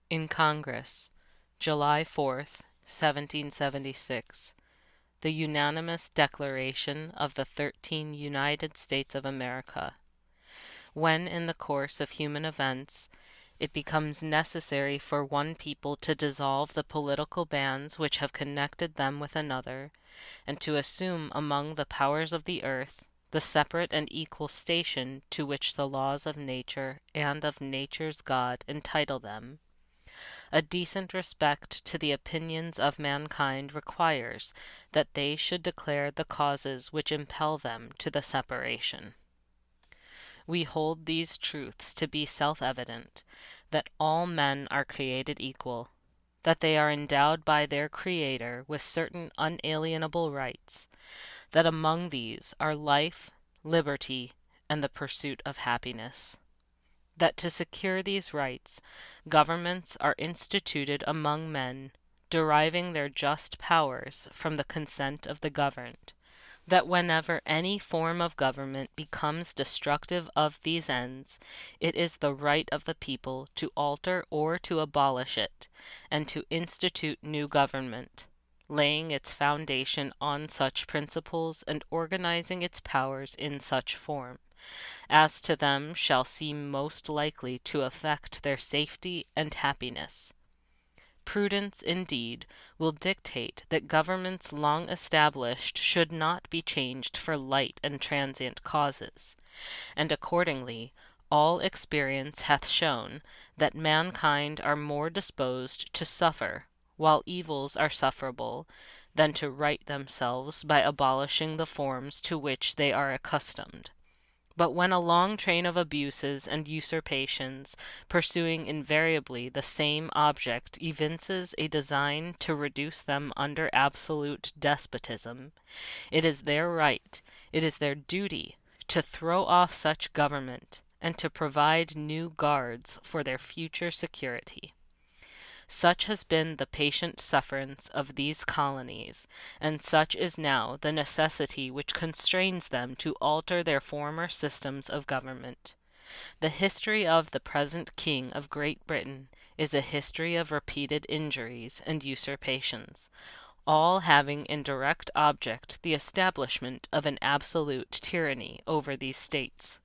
In Congress, July 4th, 1776, the unanimous declaration of the 13 United States of America. When in the course of human events it becomes necessary for one people to dissolve the political bands which have connected them with another, and to assume among the powers of the earth the separate and equal station to which the laws of nature and of nature's God entitle them, a decent respect to the opinions of mankind requires that they should declare the causes which impel them to the separation. We hold these truths to be self-evident, that all men are created equal, that they are endowed by their Creator with certain unalienable rights, that among these are life, liberty, and the pursuit of happiness. That to secure these rights, governments are instituted among men, deriving their just powers from the consent of the governed. That whenever any form of government becomes destructive of these ends, it is the right of the people to alter or to abolish it, and to institute new government, laying its foundation on such principles and organizing its powers in such form as to them shall seem most likely to affect their safety and happiness. Prudence, indeed, will dictate that governments long established should not be changed for light and transient causes, and accordingly all experience hath shown that mankind are more disposed to suffer, while evils are sufferable, than to right themselves by abolishing the forms to which they are accustomed. But when a long train of abuses and usurpations, pursuing invariably the same object, evinces a design to reduce them under absolute despotism, it is their right, it is their duty, to throw off such government, and to provide new guards for their future security. Such has been the patient sufferance of these colonies, and such is now the necessity which constrains them to alter their former systems of government. The history of the present King of Great Britain is a history of repeated injuries and usurpations, all having in direct object the establishment of an absolute tyranny over these states.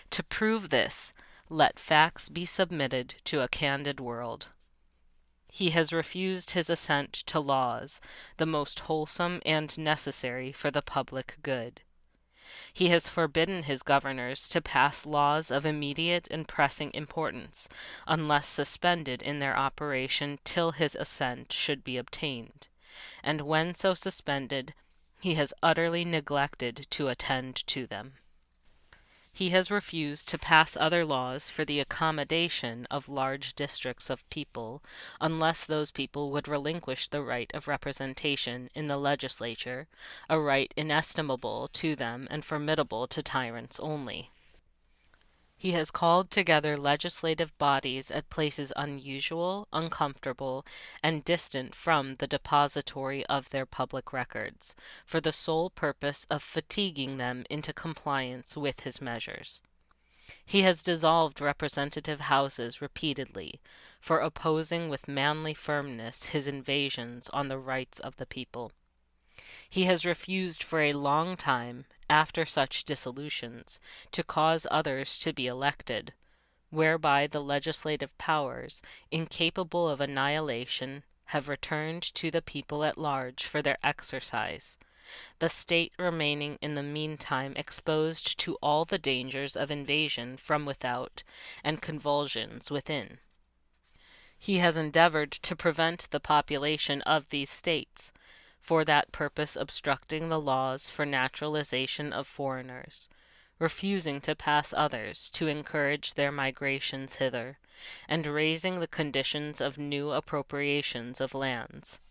To prove this, let facts be submitted to a candid world. He has refused his assent to laws, the most wholesome and necessary for the public good. He has forbidden his governors to pass laws of immediate and pressing importance, unless suspended in their operation till his assent should be obtained, and when so suspended, he has utterly neglected to attend to them. He has refused to pass other laws for the accommodation of large districts of people, unless those people would relinquish the right of representation in the legislature, a right inestimable to them and formidable to tyrants only. He has called together legislative bodies at places unusual, uncomfortable, and distant from the depository of their public records, for the sole purpose of fatiguing them into compliance with his measures. He has dissolved representative houses repeatedly, for opposing with manly firmness his invasions on the rights of the people. He has refused for a long time, after such dissolutions, to cause others to be elected, whereby the legislative powers, incapable of annihilation, have returned to the people at large for their exercise, the state remaining in the meantime exposed to all the dangers of invasion from without and convulsions within. He has endeavored to prevent the population of these states, for that purpose obstructing the laws for naturalization of foreigners, refusing to pass others to encourage their migrations hither, and raising the conditions of new appropriations of lands.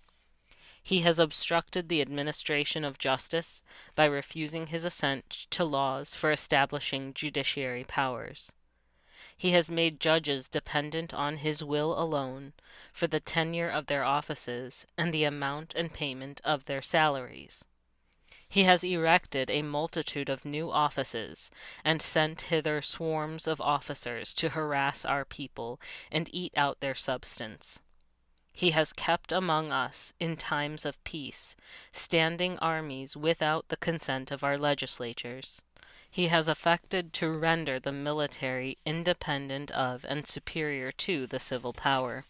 He has obstructed the administration of justice by refusing his assent to laws for establishing judiciary powers. He has made judges dependent on his will alone for the tenure of their offices and the amount and payment of their salaries. He has erected a multitude of new offices, and sent hither swarms of officers to harass our people and eat out their substance. He has kept among us, in times of peace, standing armies without the consent of our legislatures. He has affected to render the military independent of and superior to the civil power.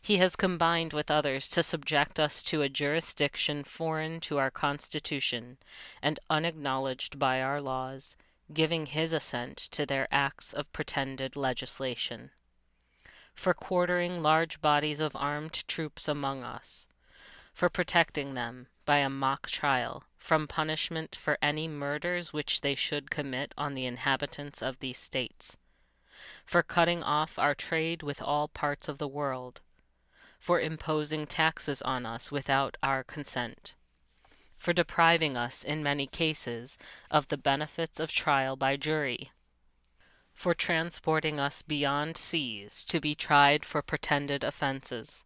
He has combined with others to subject us to a jurisdiction foreign to our Constitution and unacknowledged by our laws, giving his assent to their acts of pretended legislation. For quartering large bodies of armed troops among us, for protecting them, by a mock trial, from punishment for any murders which they should commit on the inhabitants of these states, for cutting off our trade with all parts of the world, for imposing taxes on us without our consent, for depriving us, in many cases, of the benefits of trial by jury, for transporting us beyond seas to be tried for pretended offenses,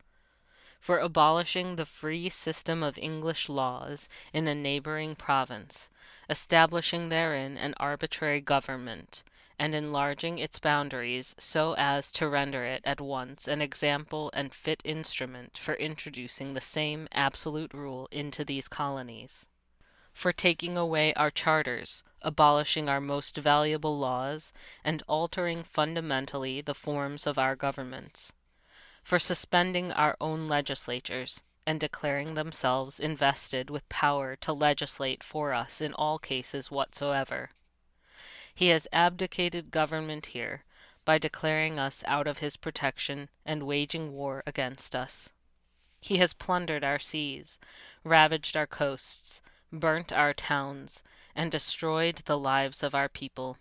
for abolishing the free system of English laws in a neighboring province, establishing therein an arbitrary government, and enlarging its boundaries so as to render it at once an example and fit instrument for introducing the same absolute rule into these colonies, for taking away our charters, abolishing our most valuable laws, and altering fundamentally the forms of our governments, for suspending our own legislatures, and declaring themselves invested with power to legislate for us in all cases whatsoever. He has abdicated government here, by declaring us out of his protection and waging war against us. He has plundered our seas, ravaged our coasts, burnt our towns, and destroyed the lives of our people.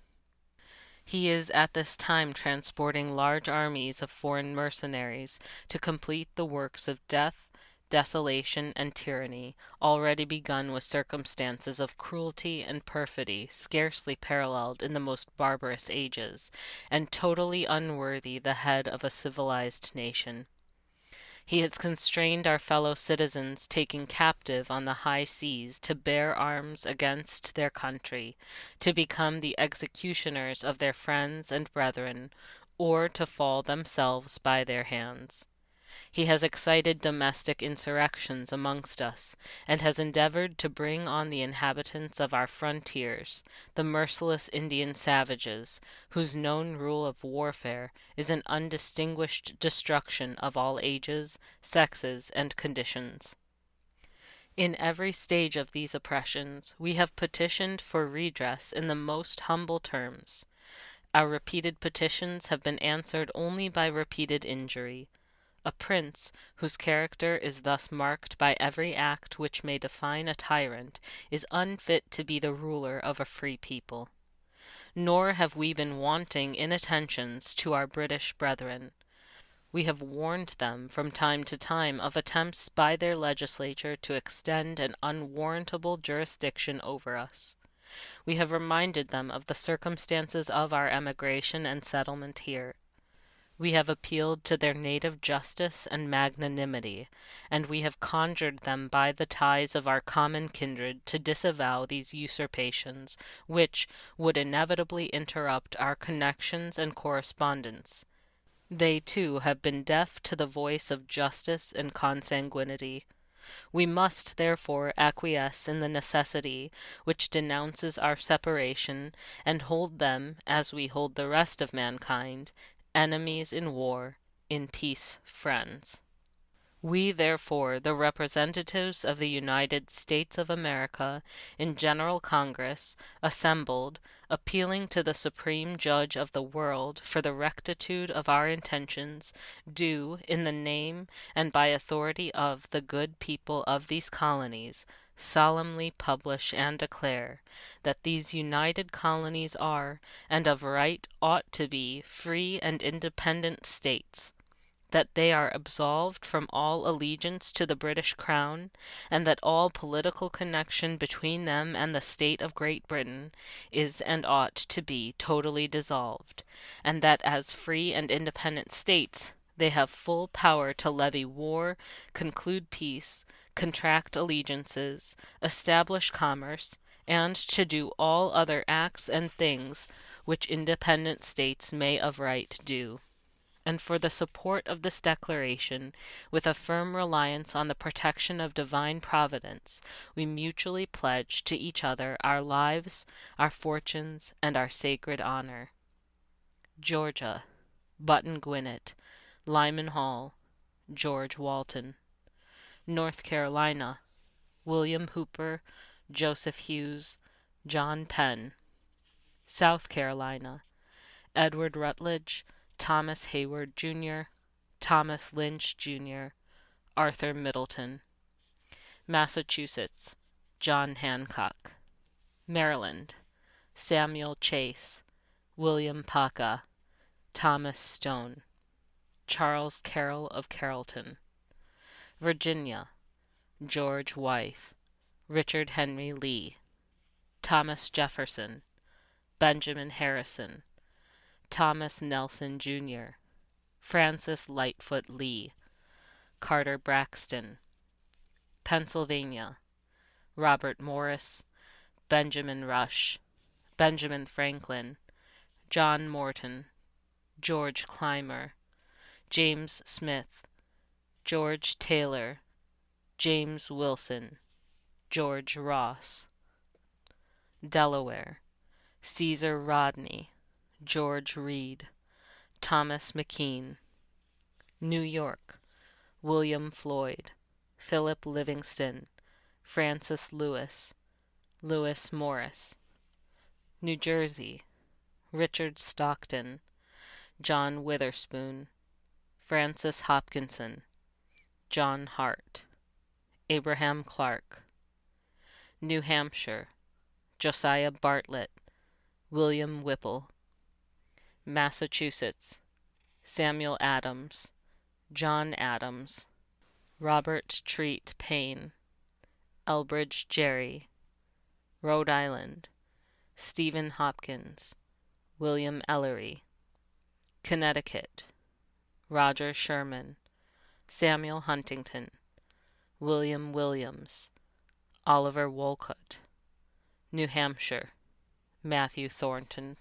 He is at this time transporting large armies of foreign mercenaries to complete the works of death, desolation, and tyranny, already begun with circumstances of cruelty and perfidy scarcely paralleled in the most barbarous ages, and totally unworthy the head of a civilized nation. He has constrained our fellow citizens taken captive on the high seas to bear arms against their country, to become the executioners of their friends and brethren, or to fall themselves by their hands. He has excited domestic insurrections amongst us, and has endeavored to bring on the inhabitants of our frontiers, the merciless Indian savages, whose known rule of warfare is an undistinguished destruction of all ages, sexes, and conditions. In every stage of these oppressions we have petitioned for redress in the most humble terms. Our repeated petitions have been answered only by repeated injury. A prince, whose character is thus marked by every act which may define a tyrant, is unfit to be the ruler of a free people. Nor have we been wanting in attentions to our British brethren. We have warned them from time to time of attempts by their legislature to extend an unwarrantable jurisdiction over us. We have reminded them of the circumstances of our emigration and settlement here. We have appealed to their native justice and magnanimity, and we have conjured them by the ties of our common kindred to disavow these usurpations, which would inevitably interrupt our connections and correspondence. They, too, have been deaf to the voice of justice and consanguinity. We must, therefore, acquiesce in the necessity which denounces our separation, and hold them, as we hold the rest of mankind, enemies in war, in peace friends. We, therefore, the representatives of the United States of America, in General Congress, assembled, appealing to the Supreme Judge of the world for the rectitude of our intentions, do, in the name and by authority of the good people of these colonies, solemnly publish and declare that these united colonies are, and of right ought to be, free and independent states, that they are absolved from all allegiance to the British Crown, and that all political connection between them and the state of Great Britain is and ought to be totally dissolved, and that as free and independent states they have full power to levy war, conclude peace, contract allegiances, establish commerce, and to do all other acts and things which independent states may of right do. And for the support of this declaration, with a firm reliance on the protection of divine providence, we mutually pledge to each other our lives, our fortunes, and our sacred honor. Georgia, Button Gwinnett, Lyman Hall, George Walton. North Carolina, William Hooper, Joseph Hughes, John Penn. South Carolina, Edward Rutledge, Thomas Hayward, Jr., Thomas Lynch, Jr., Arthur Middleton. Massachusetts, John Hancock. Maryland, Samuel Chase, William Paca, Thomas Stone, Charles Carroll of Carrollton. Virginia, George Wythe, Richard Henry Lee, Thomas Jefferson, Benjamin Harrison, Thomas Nelson, Jr., Francis Lightfoot Lee, Carter Braxton. Pennsylvania, Robert Morris, Benjamin Rush, Benjamin Franklin, John Morton, George Clymer, James Smith, George Taylor, James Wilson, George Ross. Delaware, Caesar Rodney, George Reed, Thomas McKean. New York, William Floyd, Philip Livingston, Francis Lewis, Lewis Morris. New Jersey, Richard Stockton, John Witherspoon, Francis Hopkinson, John Hart, Abraham Clark. New Hampshire, Josiah Bartlett, William Whipple. Massachusetts, Samuel Adams, John Adams, Robert Treat Paine, Elbridge Gerry. Rhode Island, Stephen Hopkins, William Ellery. Connecticut, Roger Sherman, Samuel Huntington, William Williams, Oliver Wolcott. New Hampshire, Matthew Thornton.